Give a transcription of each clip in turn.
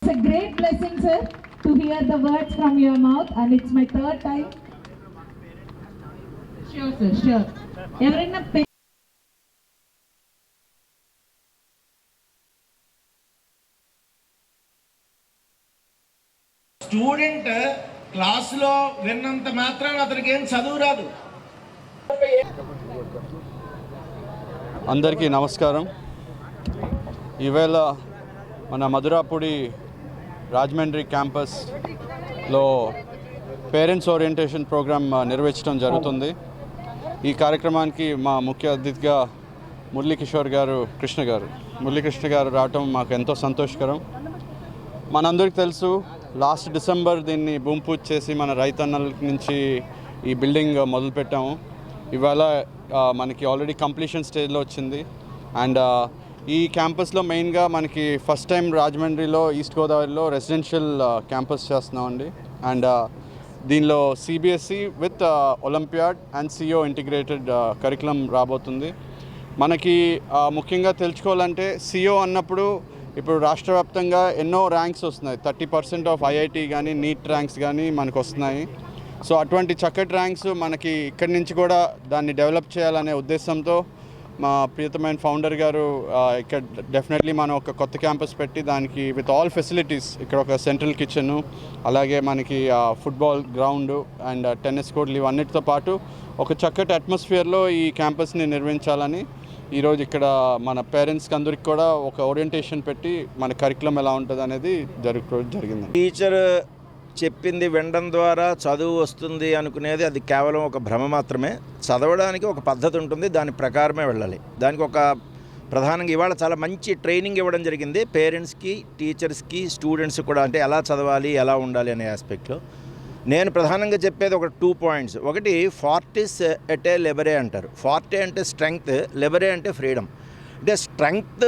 It's a great blessing, sir, to hear the words from your mouth, and it's my third time. Sure, sir, sure. ఎవరైనా student క్లాసులో విన్నంత మాత్రాన అతనికి ఏం చదువు రాదు. అందరికీ నమస్కారం. ఈవేళ మన మధురాపుడి రాజమండ్రి క్యాంపస్లో పేరెంట్స్ ఓరియంటేషన్ ప్రోగ్రామ్ నిర్వహించడం జరుగుతుంది. ఈ కార్యక్రమానికి మా ముఖ్య అతిథిగా మురళీకృష్ణ గారు రావటం మాకు ఎంతో సంతోషకరం. మనందరికీ తెలుసు, లాస్ట్ డిసెంబర్ దీన్ని భూమి పూజ చేసి మన రైతన్నల నుంచి ఈ బిల్డింగ్ మొదలుపెట్టాము. ఇవాళ మనకి ఆల్రెడీ కంప్లీషన్ స్టేజ్లో వచ్చింది. అండ్ ఈ క్యాంపస్లో మెయిన్గా మనకి ఫస్ట్ టైం రాజమండ్రిలో ఈస్ట్ గోదావరిలో రెసిడెన్షియల్ క్యాంపస్ చేస్తున్నామండి. అండ్ దీనిలో CBSE with olympiad and CO integrated curriculum రాబోతుంది. మనకి ముఖ్యంగా తెలుసుకోవాలంటే సిఓ అన్నప్పుడు ఇప్పుడు రాష్ట్ర వ్యాప్తంగా ఎన్నో ర్యాంక్స్ వస్తున్నాయి. 30% ఆఫ్ ఐఐటి కానీ నీట్ ర్యాంక్స్ కానీ మనకు వస్తున్నాయి. సో అటువంటి చక్కటి ర్యాంక్స్ మనకి ఇక్కడి నుంచి కూడా దాన్ని డెవలప్ చేయాలనే ఉద్దేశంతో మా ప్రియతమైన ఫౌండర్ గారు ఇక్కడ డెఫినెట్లీ మనం ఒక కొత్త క్యాంపస్ పెట్టి దానికి విత్ ఆల్ ఫెసిలిటీస్, ఇక్కడ ఒక సెంట్రల్ కిచెన్, అలాగే మనకి ఫుట్బాల్ గ్రౌండ్ అండ్ టెన్నిస్ కోర్టులు ఇవన్నిటితో పాటు ఒక చక్కటి అట్మాస్ఫియర్లో ఈ క్యాంపస్ని నిర్వహించాలని ఈరోజు ఇక్కడ మన పేరెంట్స్కి అందరికి కూడా ఒక ఓరియంటేషన్ పెట్టి మన కరికులం ఎలా ఉంటుంది అనేది జరిగింది. టీచర్ చెప్పింది వినడం ద్వారా చదువు వస్తుంది అనుకునేది అది కేవలం ఒక భ్రమ మాత్రమే. చదవడానికి ఒక పద్ధతి ఉంటుంది, దాని ప్రకారమే వెళ్ళాలి. దానికి ఒక ప్రధానంగా ఇవాళ చాలా మంచి ట్రైనింగ్ ఇవ్వడం జరిగింది పేరెంట్స్కి, టీచర్స్కి, స్టూడెంట్స్ కూడా. అంటే ఎలా చదవాలి, ఎలా ఉండాలి అనే ఆస్పెక్ట్లో నేను ప్రధానంగా చెప్పేది ఒక 2 పాయింట్స్. ఒకటి, ఫార్టిస్ ఎట్ ఏ లెబరే అంటారు. ఫార్టే అంటే స్ట్రెంగ్త్, లెబరే అంటే ఫ్రీడమ్. అంటే స్ట్రెంగ్త్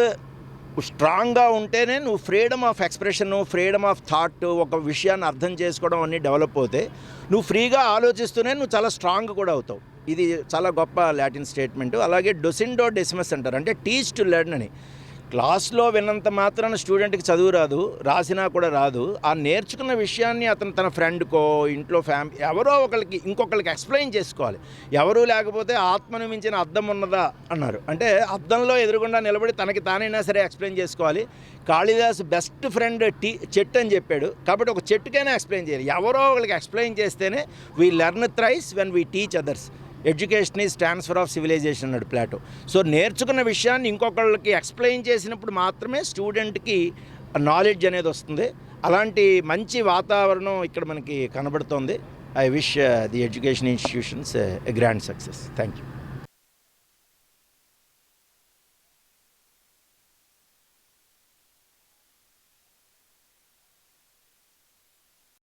స్ట్రాంగ్గా ఉంటేనే నువ్వు freedom of expression, freedom of thought, ఒక విషయాన్ని అర్థం చేసుకోవడం అన్నీ డెవలప్ అవుతాయి. నువ్వు ఫ్రీగా ఆలోచిస్తూనే నువ్వు చాలా స్ట్రాంగ్ కూడా అవుతావు. ఇది చాలా గొప్ప లాటిన్ స్టేట్మెంట్. అలాగే డొసిన్డో డెసిమస్ అంటారు, అంటే టీచ్ టు లెర్న్ అని. క్లాస్లో విన్నంత మాత్రాన స్టూడెంట్కి చదువు రాదు, రాసినా కూడా రాదు. ఆ నేర్చుకున్న విషయాన్ని అతను తన ఫ్రెండ్కో, ఇంట్లో ఎవరో ఒకరికి ఇంకొకరికి ఎక్స్ప్లెయిన్ చేసుకోవాలి. ఎవరూ లేకపోతే ఆత్మను మించిన అద్దం ఉన్నదా అన్నారు. అంటే అద్దంలో ఎదురుగుండా నిలబడి తనకి తానైనా సరే ఎక్స్ప్లెయిన్ చేసుకోవాలి. కాళిదాస్ బెస్ట్ ఫ్రెండ్ చెట్టు అని చెప్పాడు. కాబట్టి ఒక చెట్టుకైనా ఎక్స్ప్లెయిన్ చేయాలి. ఎవరో ఒకరికి ఎక్స్ప్లెయిన్ చేస్తేనే we learn thrice when we teach others. Education is transfer of civilisation అన్నాడు ప్లాటో. సో నేర్చుకున్న విషయాన్ని ఇంకొకళ్ళకి ఎక్స్ప్లెయిన్ చేసినప్పుడు మాత్రమే స్టూడెంట్కి నాలెడ్జ్ అనేది వస్తుంది. అలాంటి మంచి వాతావరణం ఇక్కడ మనకి కనబడుతోంది. I wish the education institutions a grand success. Thank you.